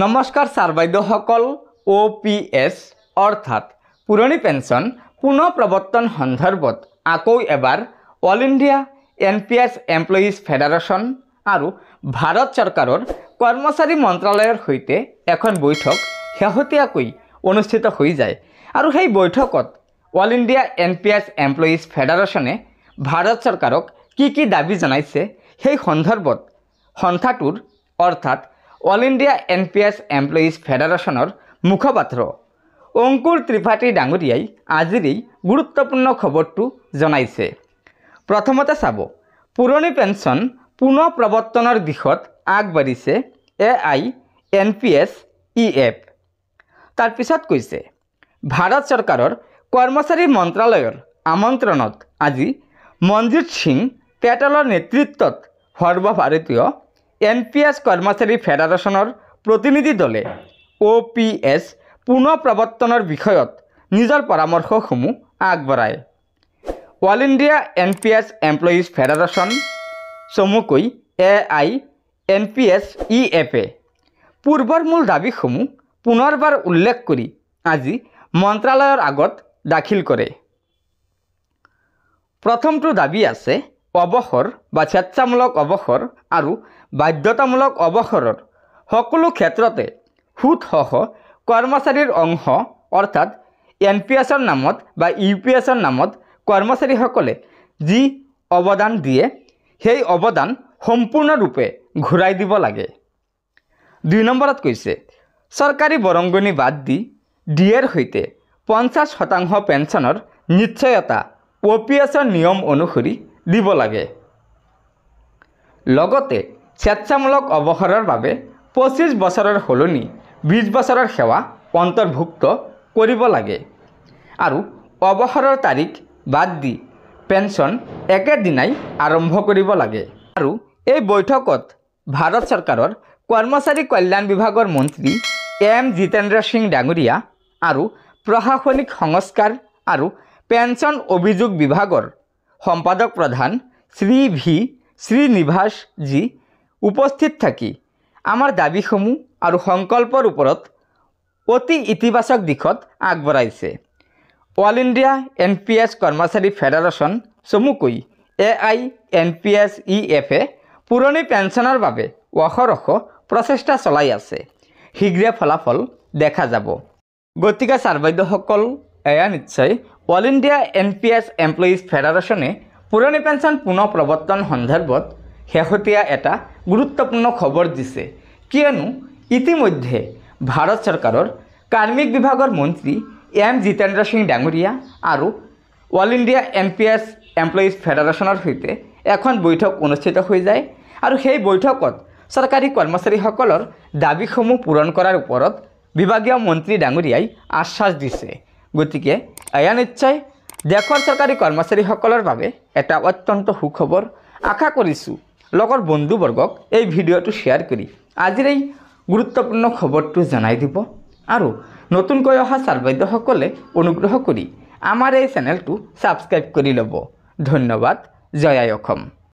নমস্কাৰ ছাৰ বাইদেউসকল OPS অৰ্থাৎ পুৰণি পেঞ্চন পুনৰ প্ৰৱৰ্তন সন্দৰ্ভত আকৌ এবাৰ all India NPS employees federation আৰু ভাৰত চৰকাৰৰ কৰ্মচাৰী মন্ত্ৰালয়ৰ সৈতে এখন বৈঠক শেহতীয়াকৈ অনুষ্ঠিত হৈ যায় আৰু সেই বৈঠকত অল ইণ্ডিয়া NPS এমপ্লয়িজ ফেডাৰেশ্যনে ভাৰত চৰকাৰক কি দাবী জনাইছে সেই সন্দৰ্ভত সংস্থাটোৰ অৰ্থাৎ অল ইণ্ডিয়া NPS এমপ্লয়িজ ফেডাৰেশ্যনৰ মুখপাত্ৰ অংকুৰ ত্ৰিপাঠী ডাঙৰীয়াই আজিৰ এই গুৰুত্বপূৰ্ণ খবৰটো জনাইছে। প্ৰথমতে চাব পুৰণি পেঞ্চন পুনৰ প্ৰৱৰ্তনৰ দিশত আগবাঢ়িছে AINPS EF। তাৰ পিছত কৈছে ভাৰত চৰকাৰৰ কৰ্মচাৰী মন্ত্ৰালয়ৰ আমন্ত্ৰণত আজি মনজিত সিং পেটেলৰ নেতৃত্বত সৰ্বভাৰতীয় NPS কৰ্মচাৰী ফেডাৰেশ্যনৰ প্ৰতিনিধি দলে OPS পুনৰ প্ৰৱৰ্তনৰ বিষয়ত নিজৰ পৰামৰ্শসমূহ আগবঢ়ায়। All India NPS employees federation চমুকৈ AINPS EF-এ পূৰ্বৰ মূল দাবীসমূহ পুনৰবাৰ উল্লেখ কৰি আজি মন্ত্ৰালয়ৰ আগত দাখিল কৰে। প্ৰথমটো দাবী আছে অৱসৰ বা স্বেচ্ছামূলক অৱসৰ আৰু বাধ্যতামূলক অৱসৰৰ সকলো ক্ষেত্ৰতে সুদসহ কৰ্মচাৰীৰ অংশ অৰ্থাৎ NPS-ৰ নামত বা UPS-ৰ নামত কৰ্মচাৰীসকলে যি অৱদান দিয়ে সেই অৱদান সম্পূৰ্ণৰূপে ঘূৰাই দিব লাগে। 2 নম্বৰত কৈছে চৰকাৰী বৰঙণি বাদ দি DA-ৰ সৈতে 50% পেঞ্চনৰ নিশ্চয়তা OPS-ৰ নিয়ম অনুসৰি দিব লাগে। লগতে স্বেচ্ছামূলক অৱসৰৰ বাবে 25 বছৰৰ সলনি 20 বছৰৰ সেৱা অন্তৰ্ভুক্ত কৰিব লাগে আৰু অৱসৰৰ তাৰিখ বাদ দি পেঞ্চন একেদিনাই আৰম্ভ কৰিব লাগে। আৰু এই বৈঠকত ভাৰত চৰকাৰৰ কৰ্মচাৰী কল্যাণ বিভাগৰ মন্ত্ৰী M জিতেন্দ্ৰ সিং ডাঙৰীয়া আৰু প্ৰশাসনিক সংস্কাৰ আৰু পেঞ্চন অভিযোগ বিভাগৰ সম্পাদক প্ৰধান শ্ৰী V শ্ৰীনিবাস জি উপস্থিত থাকি আমাৰ দাবীসমূহ আৰু সংকল্পৰ ওপৰত অতি ইতিবাচক দিশত আগবঢ়াইছে। অল ইণ্ডিয়া NPS কৰ্মচাৰী ফেডাৰেশ্যন চমুকৈ AINPS EF-এ পুৰণি পেঞ্চনৰ বাবে অহৰহ প্ৰচেষ্টা চলাই আছে। শীঘ্ৰে ফলাফল দেখা যাব। গতিকে ছাৰ বাইদেউসকল এয়া নিশ্চয় অল ইণ্ডিয়া NPS এমপ্লয়িজ ফেডাৰেশ্যনে পুৰণি পেঞ্চন পুনৰ প্ৰৱৰ্তন সন্দৰ্ভত শেহতীয়া এটা গুৰুত্বপূৰ্ণ খবৰ দিছে, কিয়নো ইতিমধ্যে ভাৰত চৰকাৰৰ কাৰ্মিক বিভাগৰ মন্ত্ৰী M জিতেন্দ্ৰ সিং ডাঙৰীয়া আৰু অল ইণ্ডিয়া NPS এমপ্লয়িজ ফেডাৰেশ্যনৰ সৈতে এখন বৈঠক অনুষ্ঠিত হৈ যায় আৰু সেই বৈঠকত চৰকাৰী কৰ্মচাৰীসকলৰ দাবীসমূহ পূৰণ কৰাৰ ওপৰত বিভাগীয় মন্ত্ৰী ডাঙৰীয়াই আশ্বাস দিছে। গতিকে এয়া নিশ্চয় দেশৰ চৰকাৰী কৰ্মচাৰীসকলৰ বাবে এটা অত্যন্ত সুখবৰ। আশা কৰিছোঁ লগৰ বন্ধুবৰ্গক এই ভিডিঅ'টো শ্বেয়াৰ কৰি আজিৰ এই গুৰুত্বপূৰ্ণ খবৰটো জনাই দিব আৰু নতুনকৈ অহা ছাৰ বাইদেউসকলে অনুগ্ৰহ কৰি আমাৰ এই চেনেলটো ছাবস্ক্ৰাইব কৰি ল'ব। ধন্যবাদ। জয় আই অসম।